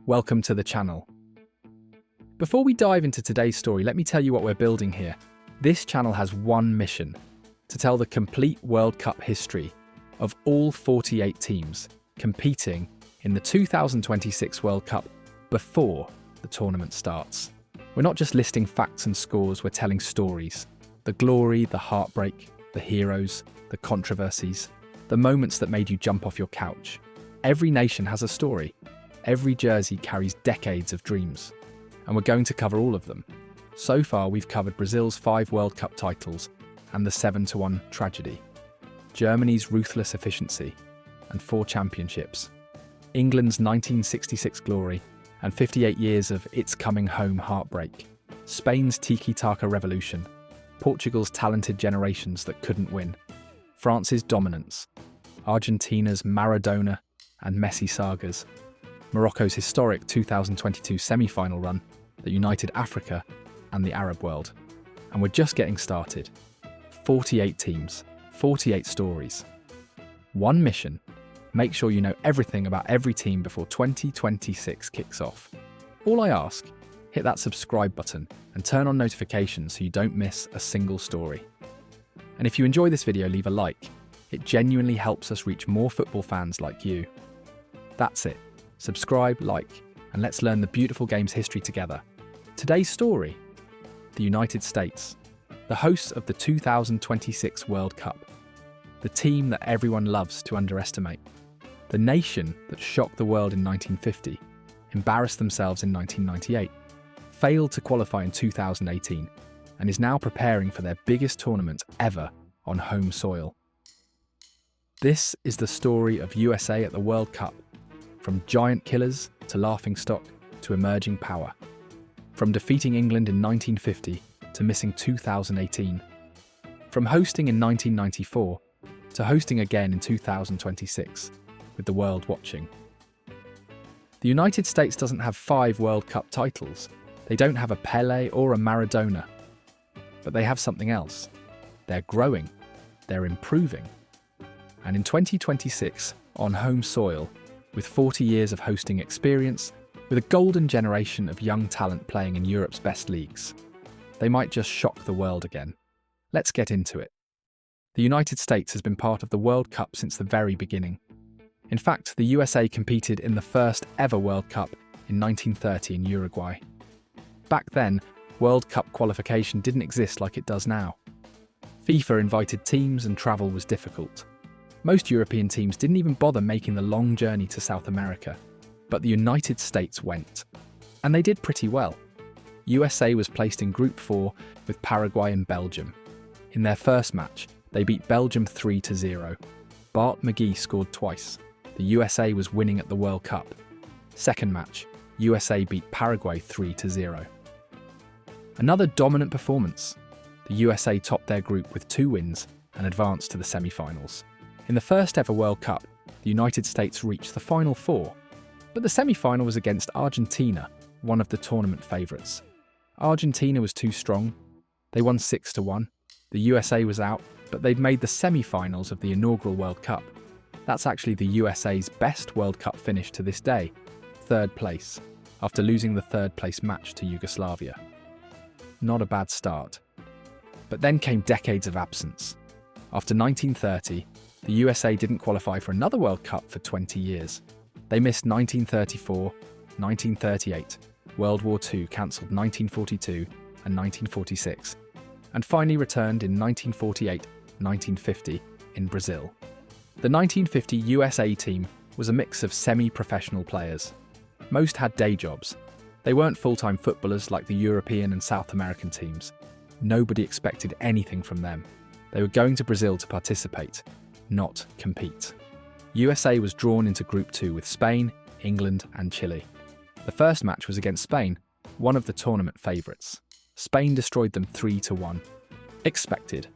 welcome to the channel. Before we dive into today's story, let me tell you what we're building here. This channel has one mission: to tell the complete World Cup history of all 48 teams competing in the 2026 World Cup before the tournament starts. We're not just listing facts and scores, we're telling stories. The glory, the heartbreak, the heroes, the controversies, the moments that made you jump off your couch. Every nation has a story. Every jersey carries decades of dreams. And we're going to cover all of them. So far, we've covered Brazil's 5 World Cup titles and the 7-1 tragedy, Germany's ruthless efficiency and 4 championships, England's 1966 glory and 58 years of it's coming home heartbreak, Spain's tiki-taka revolution, Portugal's talented generations that couldn't win, France's dominance, Argentina's Maradona and Messi sagas, Morocco's historic 2022 semi-final run that united Africa and the Arab world. And we're just getting started. 48 teams, 48 stories. One mission: make sure you know everything about every team before 2026 kicks off. All I ask, hit that subscribe button and turn on notifications so you don't miss a single story. And if you enjoy this video, leave a like. It genuinely helps us reach more football fans like you. That's it. Subscribe, like, and let's learn the beautiful game's history together. Today's story: the United States, the hosts of the 2026 World Cup, the team that everyone loves to underestimate, the nation that shocked the world in 1950, embarrassed themselves in 1998, failed to qualify in 2018, and is now preparing for their biggest tournament ever on home soil. This is the story of USA at the World Cup, from giant killers to laughingstock to emerging power, from defeating England in 1950 to missing 2018, from hosting in 1994 to hosting again in 2026, with the world watching. The United States doesn't have 5 World Cup titles. They don't have a Pele or a Maradona. But they have something else. They're growing. They're improving. And in 2026, on home soil, with 40 years of hosting experience, with a golden generation of young talent playing in Europe's best leagues, they might just shock the world again. Let's get into it. The United States has been part of the World Cup since the very beginning. In fact, the USA competed in the first ever World Cup in 1930 in Uruguay. Back then, World Cup qualification didn't exist like it does now. FIFA invited teams and travel was difficult. Most European teams didn't even bother making the long journey to South America, but the United States went. And they did pretty well. USA was placed in Group 4 with Paraguay and Belgium. In their first match, they beat Belgium 3-0. Bart McGee scored twice. The USA was winning at the World Cup. Second match, USA beat Paraguay 3-0. Another dominant performance. The USA topped their group with 2 wins and advanced to the semi-finals. In the first ever World Cup, the United States reached the Final 4, but the semi-final was against Argentina, one of the tournament favourites. Argentina was too strong. They won 6-1. The USA was out, but they'd made the semi-finals of the inaugural World Cup. That's actually the USA's best World Cup finish to this day, 3rd place, after losing the 3rd place match to Yugoslavia. Not a bad start. But then came decades of absence. After 1930, the USA didn't qualify for another World Cup for 20 years. They missed 1934, 1938, World War II cancelled 1942 and 1946, and finally returned in 1948-1950 in Brazil. The 1950 USA team was a mix of semi-professional players. Most had day jobs. They weren't full-time footballers like the European and South American teams. Nobody expected anything from them. They were going to Brazil to participate, not compete. USA was drawn into Group 2 with Spain, England and Chile. The first match was against Spain, one of the tournament favourites. Spain destroyed them 3-1. Expected.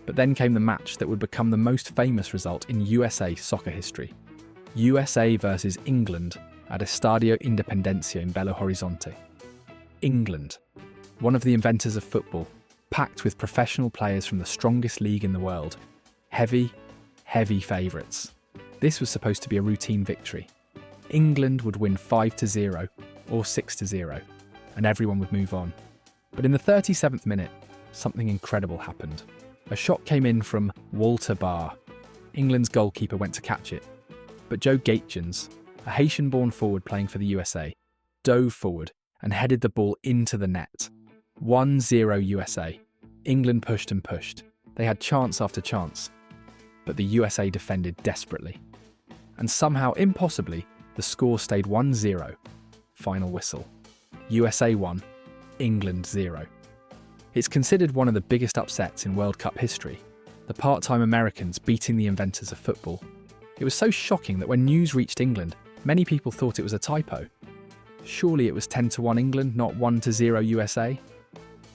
But then came the match that would become the most famous result in USA soccer history. USA versus England at Estadio Independencia in Belo Horizonte. England, one of the inventors of football, packed with professional players from the strongest league in the world. Heavy favourites. This was supposed to be a routine victory. England would win 5-0 or 6-0, and everyone would move on. But in the 37th minute, something incredible happened. A shot came in from Walter Barr. England's goalkeeper went to catch it, but Joe Gaetjens, a Haitian-born forward playing for the USA, dove forward and headed the ball into the net. 1-0 USA. England pushed and pushed. They had chance after chance, but the USA defended desperately. And somehow, impossibly, the score stayed 1-0. Final whistle. USA 1, England 0. It's considered one of the biggest upsets in World Cup history, the part-time Americans beating the inventors of football. It was so shocking that when news reached England, many people thought it was a typo. Surely it was 10-1 England, not 1-0 USA?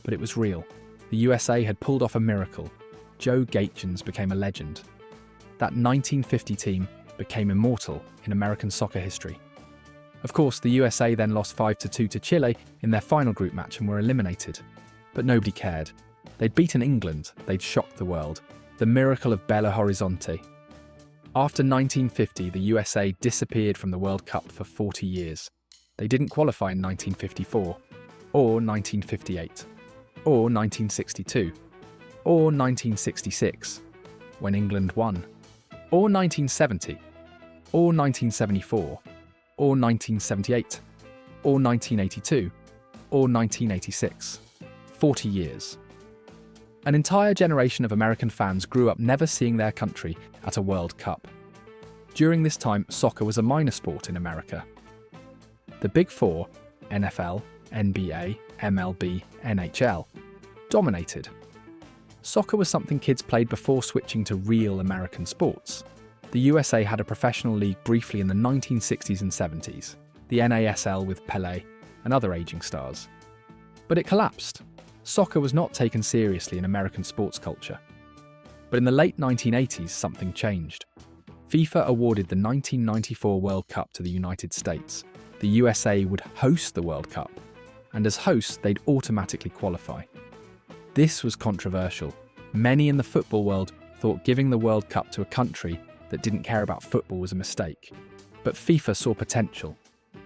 But it was real. The USA had pulled off a miracle. Joe Gaetjens became a legend. That 1950 team became immortal in American soccer history. Of course, the USA then lost 5-2 to Chile in their final group match and were eliminated. But nobody cared. They'd beaten England, they'd shocked the world. The miracle of Belo Horizonte. After 1950, the USA disappeared from the World Cup for 40 years. They didn't qualify in 1954, or 1958, or 1962, or 1966, when England won, or 1970, or 1974, or 1978, or 1982, or 1986. 40 years. An entire generation of American fans grew up never seeing their country at a World Cup. During this time, soccer was a minor sport in America. The Big Four, NFL, NBA, MLB, NHL, dominated. Soccer was something kids played before switching to real American sports. The USA had a professional league briefly in the 1960s and 70s, the NASL with Pelé and other aging stars. But it collapsed. Soccer was not taken seriously in American sports culture. But in the late 1980s, something changed. FIFA awarded the 1994 World Cup to the United States. The USA would host the World Cup, and as hosts, they'd automatically qualify. This was controversial. Many in the football world thought giving the World Cup to a country that didn't care about football was a mistake. But FIFA saw potential.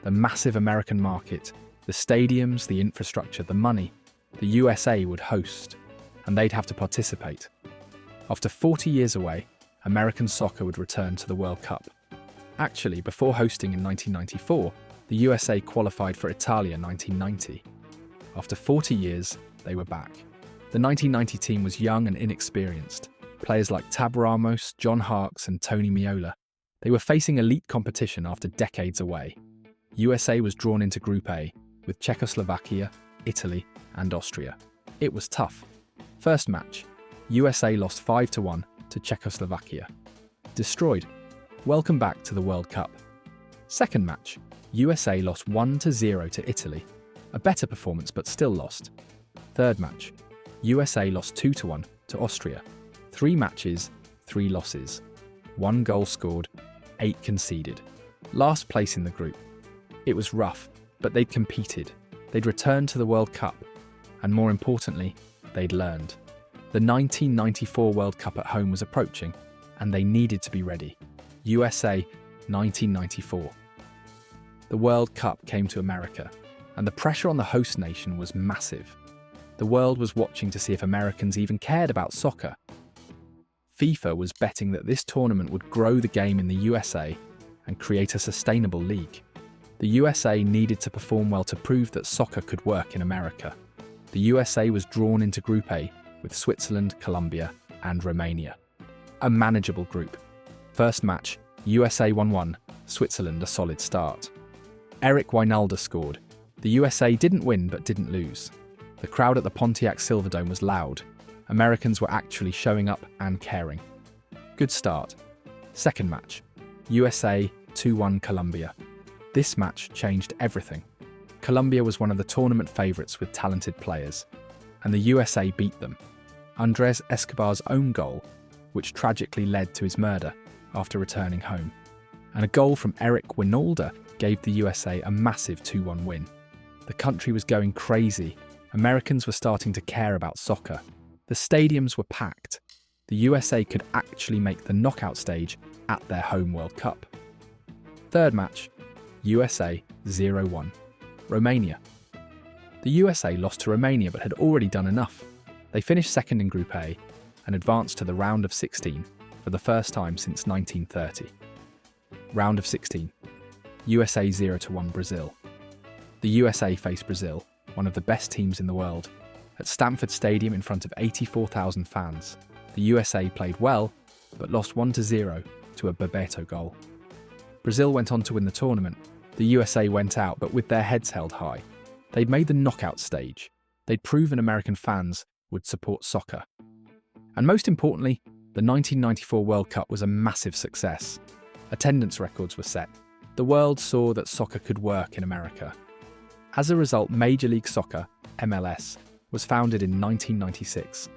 The massive American market, the stadiums, the infrastructure, the money. The USA would host, and they'd have to participate. After 40 years away, American soccer would return to the World Cup. Actually, before hosting in 1994, the USA qualified for Italia 1990. After 40 years, they were back. The 1990 team was young and inexperienced. Players like Tab Ramos, John Harkes and Tony Meola. They were facing elite competition after decades away. USA was drawn into Group A, with Czechoslovakia, Italy and Austria. It was tough. First match, USA lost 5-1 to Czechoslovakia. Destroyed. Welcome back to the World Cup. Second match, USA lost 1-0 to Italy. A better performance but still lost. Third match, USA lost 2-1 to Austria. 3 matches, 3 losses. 1 goal scored, 8 conceded. Last place in the group. It was rough, but they'd competed. They'd returned to the World Cup. And more importantly, they'd learned. The 1994 World Cup at home was approaching, and they needed to be ready. USA 1994. The World Cup came to America, and the pressure on the host nation was massive. The world was watching to see if Americans even cared about soccer. FIFA was betting that this tournament would grow the game in the USA and create a sustainable league. The USA needed to perform well to prove that soccer could work in America. The USA was drawn into Group A with Switzerland, Colombia, and Romania. A manageable group. First match, USA 1-1, Switzerland a solid start. Eric Wijnaldum scored. The USA didn't win but didn't lose. The crowd at the Pontiac Silverdome was loud. Americans were actually showing up and caring. Good start. Second match, USA 2-1 Colombia. This match changed everything. Colombia was one of the tournament favourites with talented players, and the USA beat them. Andres Escobar's own goal, which tragically led to his murder after returning home. And a goal from Eric Wijnaldum gave the USA a massive 2-1 win. The country was going crazy. Americans were starting to care about soccer. The stadiums were packed. The USA could actually make the knockout stage at their home World Cup. Third match, USA 0-1. Romania. The USA lost to Romania but had already done enough. They finished second in Group A and advanced to the round of 16 for the first time since 1930. Round of 16. USA 0-1 Brazil. The USA faced Brazil, one of the best teams in the world. At Stamford Stadium in front of 84,000 fans, the USA played well, but lost 1-0 to a Bebeto goal. Brazil went on to win the tournament. The USA went out, but with their heads held high. They'd made the knockout stage. They'd proven American fans would support soccer. And most importantly, the 1994 World Cup was a massive success. Attendance records were set. The world saw that soccer could work in America. As a result, Major League Soccer, MLS, was founded in 1996.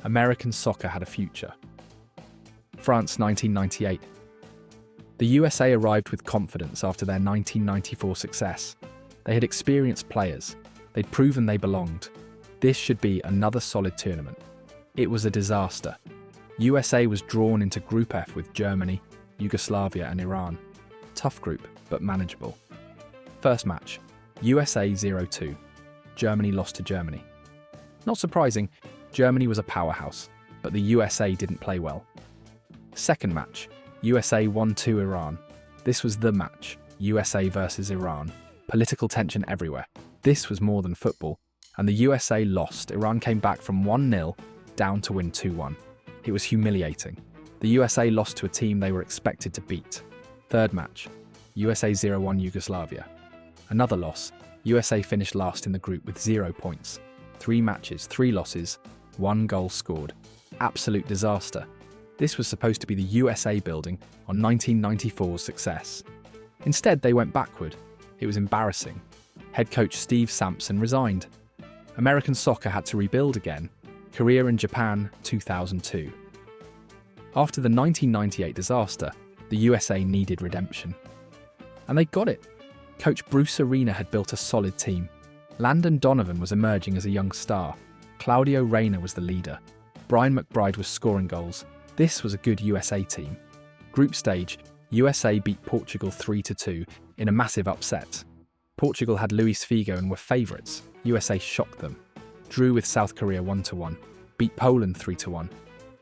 American soccer had a future. France 1998. The USA arrived with confidence after their 1994 success. They had experienced players. They'd proven they belonged. This should be another solid tournament. It was a disaster. USA was drawn into Group F with Germany, Yugoslavia and Iran. Tough group, but manageable. First match, USA 0-2. Germany lost to Germany. Not surprising, Germany was a powerhouse, but the USA didn't play well. Second match, USA 1-2 Iran. This was the match, USA versus Iran. Political tension everywhere. This was more than football, and the USA lost. Iran came back from 1-0 down to win 2-1. It was humiliating. The USA lost to a team they were expected to beat. Third match, USA 0-1 Yugoslavia. Another loss, USA finished last in the group with 0 points. 3 matches, 3 losses, 1 goal scored. Absolute disaster. This was supposed to be the USA building on 1994's success. Instead, they went backward. It was embarrassing. Head coach Steve Sampson resigned. American soccer had to rebuild again. Korea and Japan, 2002. After the 1998 disaster, the USA needed redemption. And they got it. Coach Bruce Arena had built a solid team. Landon Donovan was emerging as a young star. Claudio Reyna was the leader. Brian McBride was scoring goals. This was a good USA team. Group stage, USA beat Portugal 3-2 in a massive upset. Portugal had Luis Figo and were favourites. USA shocked them. Drew with South Korea 1-1. Beat Poland 3-1.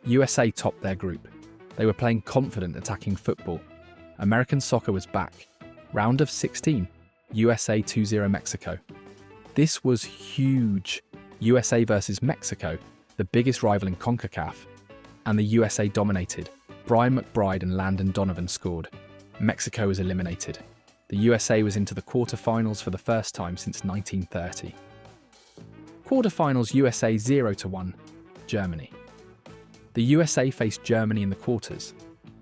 USA topped their group. They were playing confident attacking football. American soccer was back. Round of 16, USA 2-0 Mexico. This was huge. USA versus Mexico, the biggest rival in CONCACAF. And the USA dominated. Brian McBride and Landon Donovan scored. Mexico was eliminated. The USA was into the quarter-finals for the first time since 1930. Quarter-finals USA 0-1, Germany. The USA faced Germany in the quarters.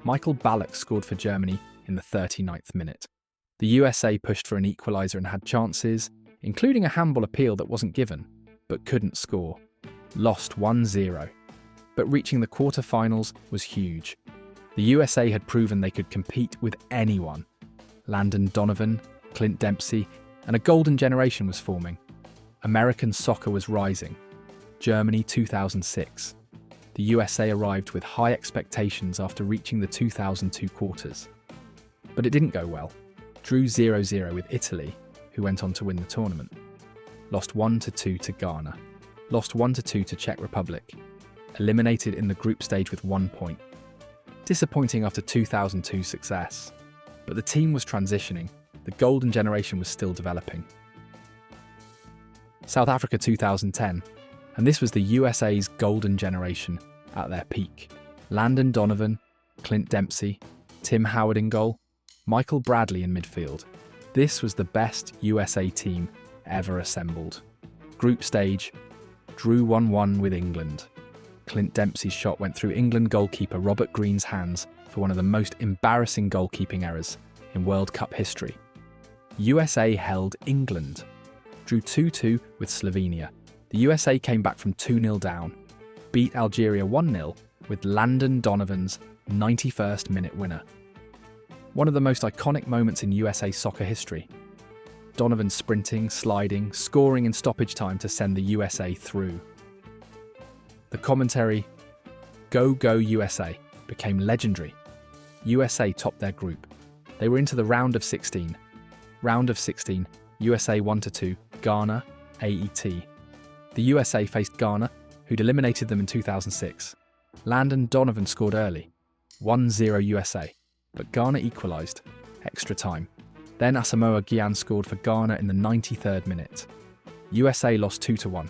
Michael Ballack scored for Germany in the 39th minute. The USA pushed for an equaliser and had chances, including a handball appeal that wasn't given, but couldn't score. Lost 1-0. But reaching the quarter-finals was huge. The USA had proven they could compete with anyone. Landon Donovan, Clint Dempsey, and a golden generation was forming. American soccer was rising. Germany 2006. The USA arrived with high expectations after reaching the 2002 quarters. But it didn't go well. Drew 0-0 with Italy, who went on to win the tournament. Lost 1-2 to Ghana. Lost 1-2 to Czech Republic. Eliminated in the group stage with 1 point. Disappointing after 2002's success. But the team was transitioning. The golden generation was still developing. South Africa 2010. And this was the USA's golden generation at their peak. Landon Donovan, Clint Dempsey, Tim Howard in goal, Michael Bradley in midfield. This was the best USA team ever assembled. Group stage, drew 1-1 with England. Clint Dempsey's shot went through England goalkeeper Robert Green's hands for one of the most embarrassing goalkeeping errors in World Cup history. USA held England. Drew 2-2 with Slovenia. The USA came back from 2-0 down, beat Algeria 1-0 with Landon Donovan's 91st minute winner. One of the most iconic moments in USA soccer history. Donovan sprinting, sliding, scoring in stoppage time to send the USA through. The commentary, "Go, go USA," became legendary. USA topped their group. They were into the round of 16. Round of 16, USA 1-2, Ghana, AET. The USA faced Ghana, who'd eliminated them in 2006. Landon Donovan scored early, 1-0 USA, but Ghana equalised, extra time. Then Asamoah Gyan scored for Ghana in the 93rd minute. USA lost 2-1.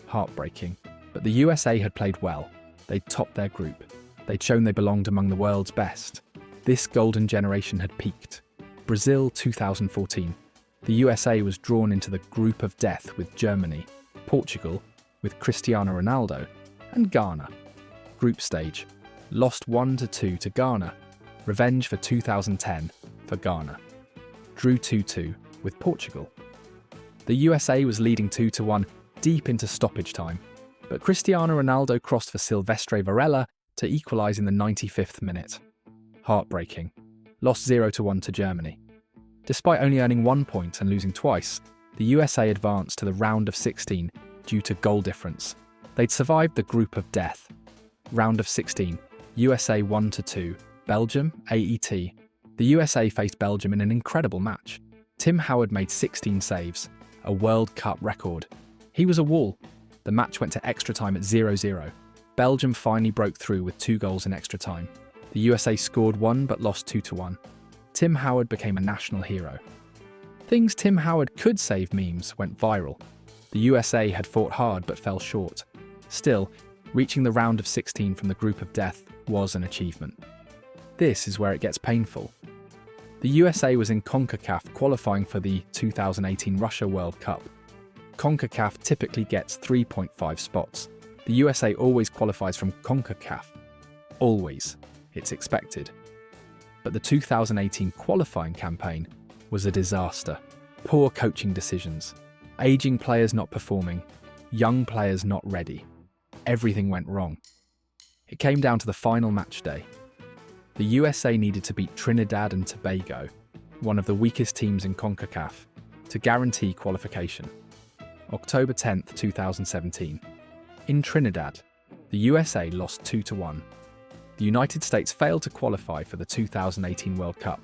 Heartbreaking. But the USA had played well. They'd topped their group. They'd shown they belonged among the world's best. This golden generation had peaked. Brazil 2014. The USA was drawn into the group of death with Germany, Portugal, with Cristiano Ronaldo, and Ghana. Group stage. Lost 1-2 to Ghana. Revenge for 2010 for Ghana. Drew 2-2 with Portugal. The USA was leading 2-1 deep into stoppage time, but Cristiano Ronaldo crossed for Silvestre Varela to equalise in the 95th minute. Heartbreaking. Lost 0-1 to Germany. Despite only earning 1 point and losing twice, the USA advanced to the round of 16 due to goal difference. They'd survived the group of death. Round of 16, USA 1-2, Belgium, AET. The USA faced Belgium in an incredible match. Tim Howard made 16 saves, a World Cup record. He was a wall. The match went to extra time at 0-0. Belgium finally broke through with 2 goals in extra time. The USA scored 1 but lost 2-1. Tim Howard became a national hero. Things Tim Howard could save memes went viral. The USA had fought hard but fell short. Still, reaching the round of 16 from the group of death was an achievement. This is where it gets painful. The USA was in CONCACAF qualifying for the 2018 Russia World Cup. CONCACAF typically gets 3.5 spots. The USA always qualifies from CONCACAF. Always. It's expected. But the 2018 qualifying campaign was a disaster. Poor coaching decisions, aging players not performing, young players not ready. Everything went wrong. It came down to the final match day. The USA needed to beat Trinidad and Tobago, one of the weakest teams in CONCACAF, to guarantee qualification. October 10, 2017. In Trinidad, the USA lost 2-1. The United States failed to qualify for the 2018 World Cup.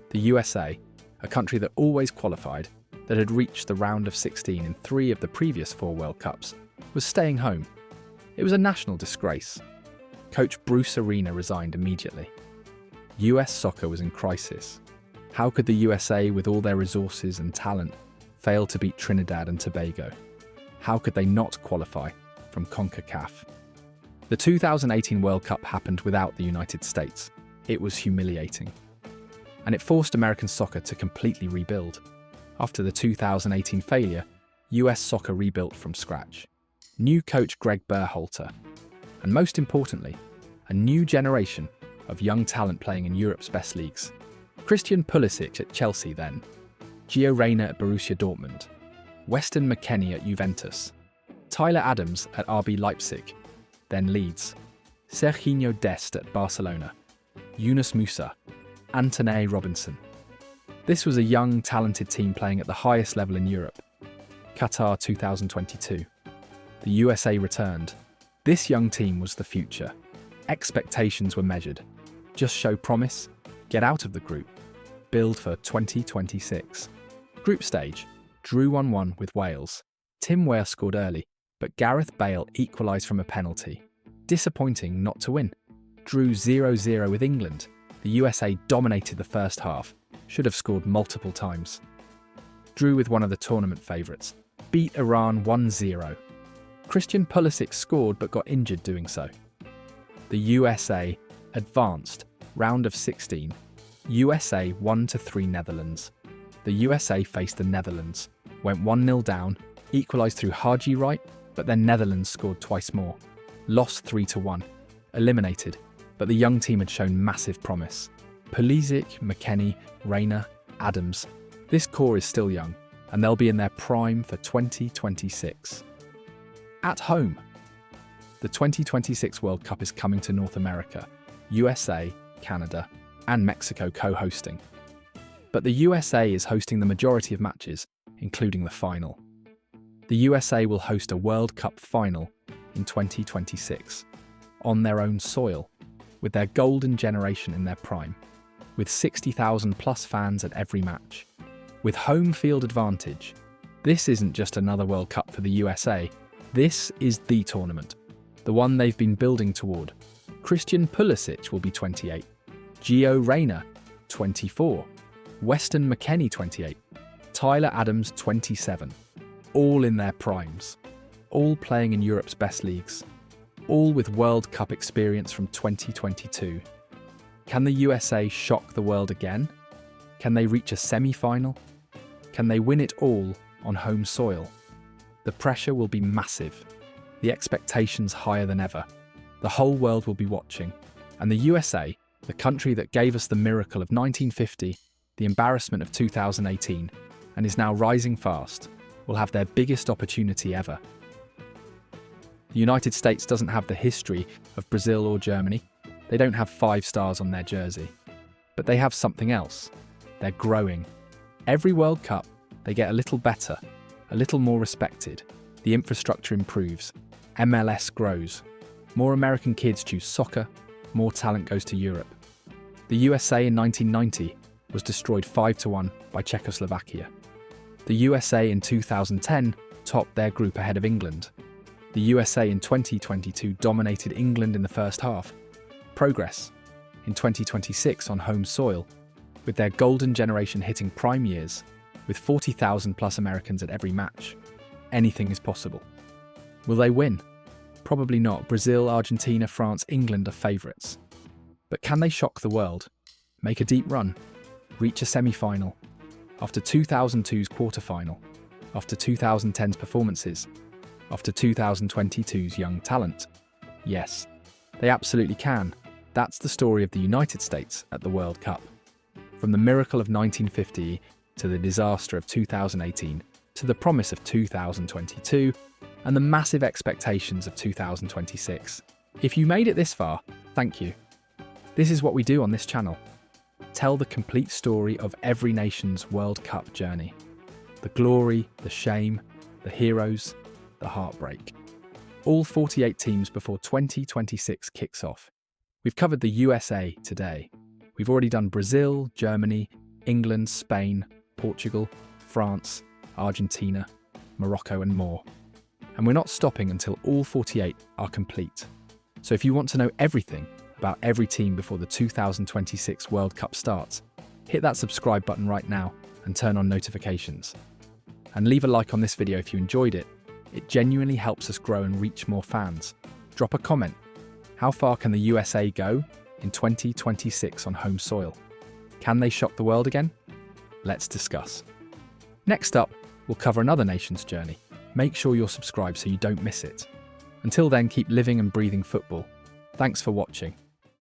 The USA, a country that always qualified, that had reached the round of 16 in 3 of the previous 4 World Cups, was staying home. It was a national disgrace. Coach Bruce Arena resigned immediately. US soccer was in crisis. How could the USA, with all their resources and talent, fail to beat Trinidad and Tobago? How could they not qualify from CONCACAF? The 2018 World Cup happened without the United States. It was humiliating. And it forced American soccer to completely rebuild. After the 2018 failure, US soccer rebuilt from scratch. New coach Greg Berhalter. And most importantly, a new generation of young talent playing in Europe's best leagues. Christian Pulisic at Chelsea then. Gio Reyna at Borussia Dortmund. Weston McKennie at Juventus. Tyler Adams at RB Leipzig. Then Leeds. Serginho Dest at Barcelona. Yunus Musa. Anthony Robinson. This was a young, talented team playing at the highest level in Europe. Qatar 2022. The USA returned. This young team was the future. Expectations were measured. Just show promise, get out of the group, build for 2026. Group stage, drew 1-1 with Wales. Tim Weah scored early, but Gareth Bale equalised from a penalty. Disappointing not to win. Drew 0-0 with England. The USA dominated the first half, should have scored multiple times. Drew with one of the tournament favourites. Beat Iran 1-0. Christian Pulisic scored but got injured doing so. The USA advanced, round of 16. USA 1-3 Netherlands. The USA faced the Netherlands, went 1-0 down, equalised through Haji Wright, but then Netherlands scored twice more. Lost 3-1, eliminated, but the young team had shown massive promise. Pulisic, McKennie, Reyna, Adams. This core is still young, and they'll be in their prime for 2026. At home. The 2026 World Cup is coming to North America, USA, Canada, and Mexico co-hosting. But the USA is hosting the majority of matches, including the final. The USA will host a World Cup final in 2026, on their own soil, with their golden generation in their prime, with 60,000 plus fans at every match. with home field advantage. This isn't just another World Cup for the USA. This is the tournament, the one they've been building toward. Christian Pulisic will be 28, Gio Reyna, 24, Weston McKennie, 28, Tyler Adams, 27, all in their primes, all playing in Europe's best leagues, all with World Cup experience from 2022. Can the USA shock the world again? Can they reach a semi-final? Can they win it all on home soil? The pressure will be massive, the expectations higher than ever. The whole world will be watching, and the USA, the country that gave us the miracle of 1950, the embarrassment of 2018, and is now rising fast, will have their biggest opportunity ever. The United States doesn't have the history of Brazil or Germany. They don't have 5 stars on their jersey. But they have something else. They're growing. Every World Cup, they get a little better, a little more respected. The infrastructure improves. MLS grows. More American kids choose soccer. More talent goes to Europe. The USA in 1990 was destroyed 5-1 by Czechoslovakia. The USA in 2010 topped their group ahead of England. The USA in 2022 dominated England in the first half. Progress in 2026 on home soil, with their golden generation hitting prime years, with 40,000 plus Americans at every match. Anything is possible. Will they win? Probably not. Brazil, Argentina, France, England are favourites. But can they shock the world? Make a deep run? Reach a semi-final? After 2002's quarter-final? After 2010's performances? After 2022's young talent? Yes, they absolutely can. That's the story of the United States at the World Cup. From the miracle of 1950 to the disaster of 2018 to the promise of 2022 and the massive expectations of 2026. If you made it this far, thank you. This is what we do on this channel. Tell the complete story of every nation's World Cup journey. The glory, the shame, the heroes, the heartbreak. All 48 teams before 2026 kicks off. We've covered the USA today. We've already done Brazil, Germany, England, Spain, Portugal, France, Argentina, Morocco and more. And we're not stopping until all 48 are complete. So if you want to know everything about every team before the 2026 World Cup starts, hit that subscribe button right now and turn on notifications. And leave a like on this video if you enjoyed it. It genuinely helps us grow and reach more fans. Drop a comment. How far can the USA go in 2026 on home soil? Can they shock the world again? Let's discuss. Next up, we'll cover another nation's journey. Make sure you're subscribed so you don't miss it. Until then, keep living and breathing football. Thanks for watching.